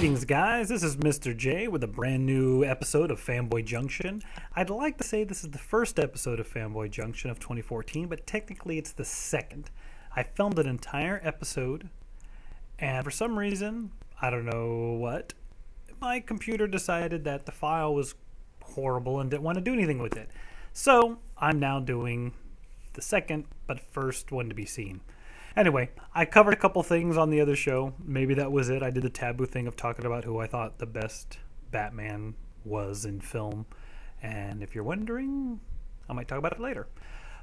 Greetings, guys. This is Mr. J with a brand new episode of Fanboy JunKtion. I'd like to say this is the first episode of Fanboy JunKtion of 2014, but technically it's the second. I filmed an entire episode, and for some reason, I don't know what, my computer decided that the file was horrible and didn't want to do anything with it. So I'm now doing the second, but first one to be seen. Anyway, I covered a couple things on the other show. Maybe that was it. I did the taboo thing of talking about who I thought the best Batman was in film. And if you're wondering, I might talk about it later.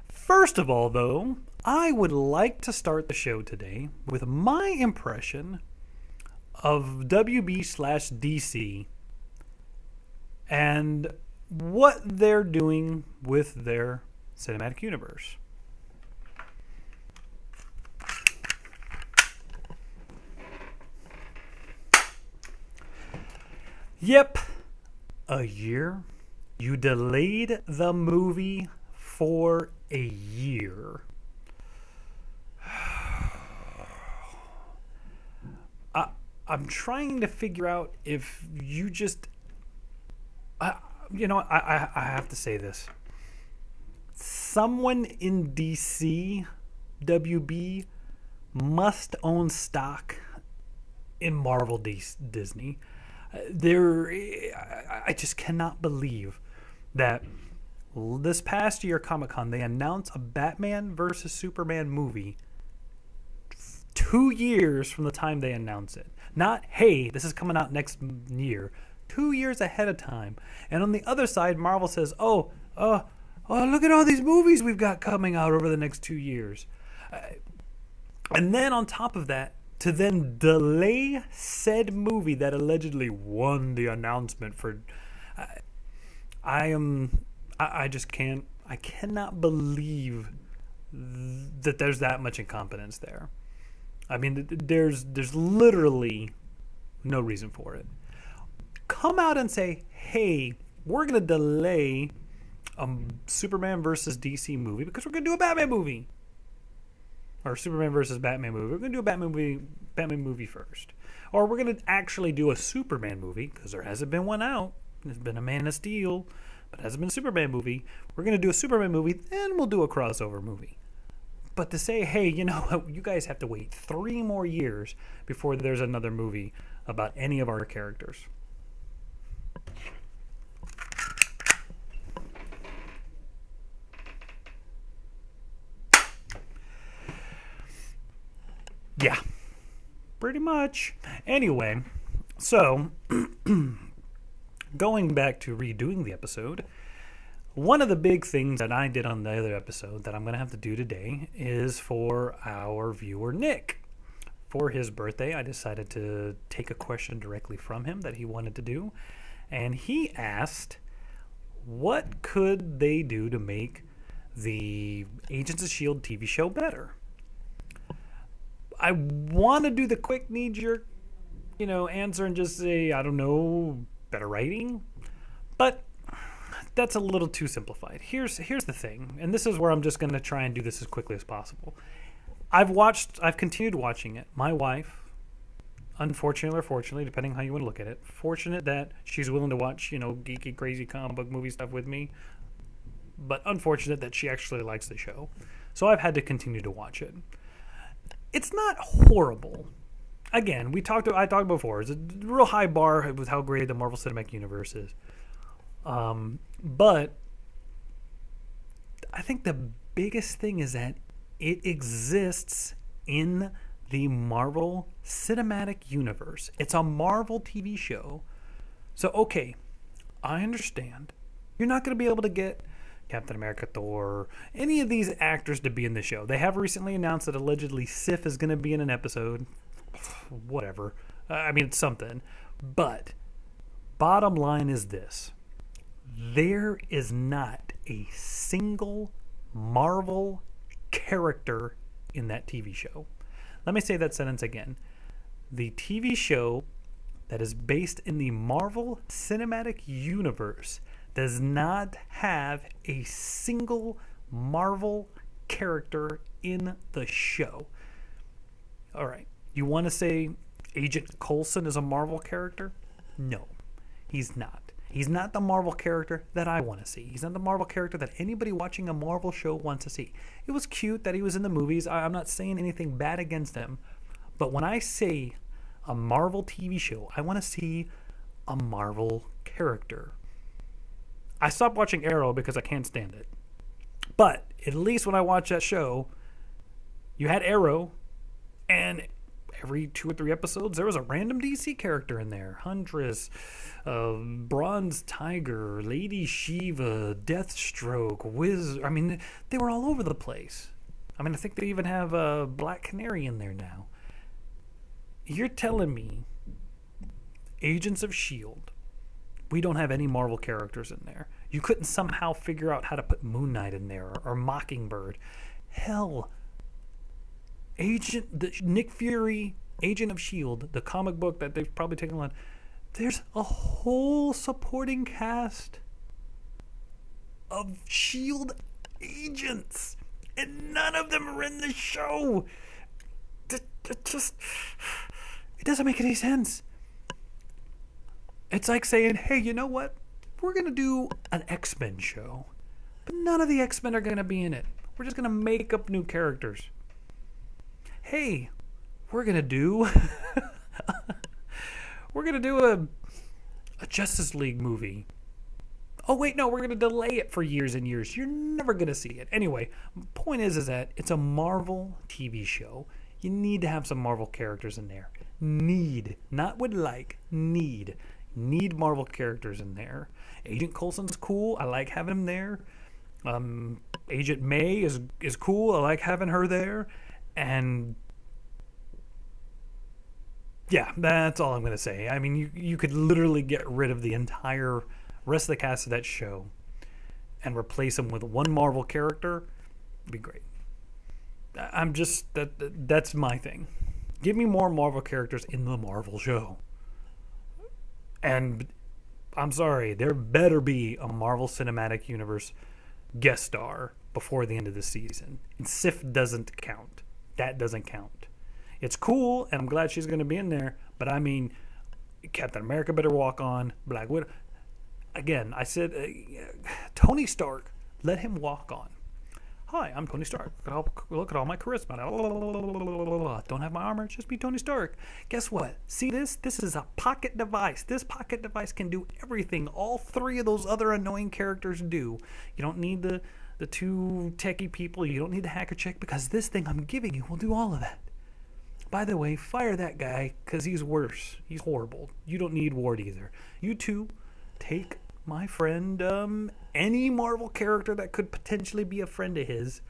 First of all, though, I would like to start the show today with my impression of WB/DC and what they're doing with their cinematic universe. Yep, a year. You delayed the movie for a year. I'm trying to figure out if you just... I have to say this. Someone in DC, WB, must own stock in Marvel Disney. I just cannot believe that this past year Comic-Con they announced a Batman versus Superman movie 2 years from the time they announced it. Not, hey, this is coming out next year. 2 years ahead of time. And on the other side, Marvel says, oh, look at all these movies we've got coming out over the next 2 years. And then on top of that, to then delay said movie that allegedly won the announcement for... I cannot believe that there's that much incompetence there. I mean, there's literally no reason for it. Come out and say, hey, we're going to delay a Superman versus DC movie because we're going to do a Batman movie. Or Superman versus Batman movie. We're going to do a Batman movie first. Or we're going to actually do a Superman movie, because there hasn't been one out. There's been a Man of Steel, but hasn't been a Superman movie. We're going to do a Superman movie, then we'll do a crossover movie. But to say, hey, you know what, you guys have to wait 3 more years before there's another movie about any of our characters. Yeah, pretty much. Anyway, so going back to redoing the episode, one of the big things that I did on the other episode that I'm going to have to do today is for our viewer Nick. For his birthday, I decided to take a question directly from him that he wanted to do. And he asked, what could they do to make the Agents of S.H.I.E.L.D. TV show better? I want to do the quick knee-jerk, answer and just say, I don't know, better writing. But that's a little too simplified. Here's the thing, and this is where I'm just going to try and do this as quickly as possible. I've continued watching it. My wife, unfortunately or fortunately, depending how you want to look at it, fortunate that she's willing to watch, geeky, crazy comic book movie stuff with me, but unfortunate that she actually likes the show. So I've had to continue to watch it. It's not horrible. Again, I talked before. It's a real high bar with how great the Marvel Cinematic Universe is. But I think the biggest thing is that it exists in the Marvel Cinematic Universe. It's a Marvel TV show. So, okay, I understand. You're not going to be able to get Captain America, Thor, any of these actors to be in the show. They have recently announced that allegedly Sif is going to be in an episode. Whatever. It's something. But bottom line is this. There is not a single Marvel character in that TV show. Let me say that sentence again. The TV show that is based in the Marvel Cinematic Universe does not have a single Marvel character in the show. All right. You want to say, Agent Coulson is a Marvel character? No, he's not. He's not the Marvel character that I want to see. He's not the Marvel character that anybody watching a Marvel show wants to see. It was cute that he was in the movies. I'm not saying anything bad against him. But when I say a Marvel TV show, I want to see a Marvel character. I stopped watching Arrow because I can't stand it. But at least when I watched that show, you had Arrow, and every 2 or 3 episodes, there was a random DC character in there. Huntress, Bronze Tiger, Lady Shiva, Deathstroke, I mean, they were all over the place. I mean, I think they even have a Black Canary in there now. You're telling me Agents of S.H.I.E.L.D., we don't have any Marvel characters in there. You couldn't somehow figure out how to put Moon Knight in there or Mockingbird. Hell, Nick Fury, Agent of S.H.I.E.L.D., the comic book that they've probably taken on, there's a whole supporting cast of S.H.I.E.L.D. agents, and none of them are in the show. It doesn't make any sense. It's like saying, hey, you know what? We're going to do an X-Men show, but none of the X-Men are going to be in it. We're just going to make up new characters. Hey, we're going to do a Justice League movie. Oh, wait, no, we're going to delay it for years and years. You're never going to see it. Anyway, point is that it's a Marvel TV show. You need to have some Marvel characters in there. Not would like, need Marvel characters in there. Agent Coulson's cool. I like having him there. Agent May is cool. I like having her there. And yeah, that's all I'm going to say. I mean, you could literally get rid of the entire rest of the cast of that show and replace them with one Marvel character. It'd be great. That's my thing. Give me more Marvel characters in the Marvel show. And I'm sorry, there better be a Marvel Cinematic Universe guest star before the end of the season. And Sif doesn't count. That doesn't count. It's cool, and I'm glad she's going to be in there, but I mean, Captain America better walk on. Black Widow. Again, I said, Tony Stark, let him walk on. Hi, I'm Tony Stark. Look at all my charisma. Don't have my armor, just be Tony Stark. Guess what? See this? This is a pocket device. This pocket device can do everything all 3 of those other annoying characters do. You don't need the 2 techie people. You don't need the hacker chick, because this thing I'm giving you will do all of that. By the way, fire that guy, because he's worse. He's horrible. You don't need Ward either. You 2, take my friend, any Marvel character that could potentially be a friend of his,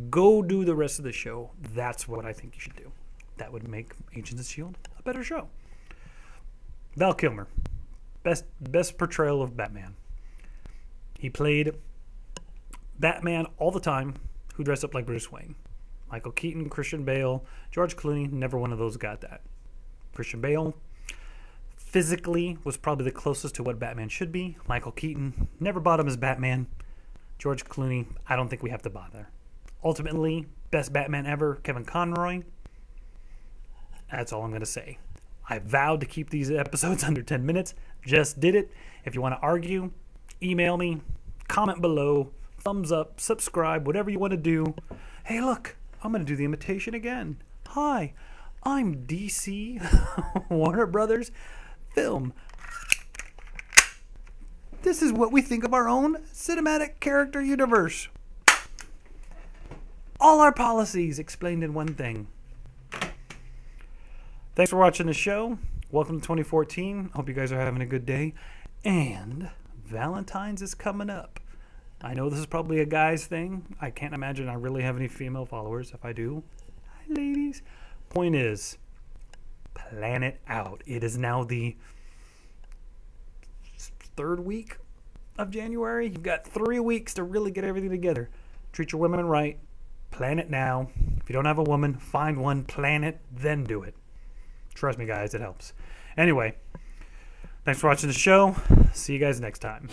go do the rest of the show. That's what I think you should do. That would make Agents of S.H.I.E.L.D. a better show. Val Kilmer, best portrayal of Batman. He played Batman all the time, who dressed up like Bruce Wayne. Michael Keaton, Christian Bale, George Clooney, never one of those got that. Christian Bale physically was probably the closest to what Batman should be. Michael Keaton, never bought him as Batman. George Clooney, I don't think we have to bother. Ultimately, best Batman ever, Kevin Conroy. That's all I'm going to say. I vowed to keep these episodes under 10 minutes. Just did it. If you want to argue, email me, comment below, thumbs up, subscribe, whatever you want to do. Hey, look, I'm going to do the imitation again. Hi, I'm DC, Warner Brothers Film. This is what we think of our own cinematic character universe. All our policies explained in one thing. Thanks for watching the show. Welcome to 2014. Hope you guys are having a good day. And Valentine's is coming up. I know this is probably a guy's thing. I can't imagine I really have any female followers. If I do, hi ladies. Point is, plan it out. It is now the 3rd week of January. You've got 3 weeks to really get everything together. Treat your women right. Plan it now. If you don't have a woman, find one, plan it, then do it. Trust me, guys, it helps. Anyway, thanks for watching the show. See you guys next time.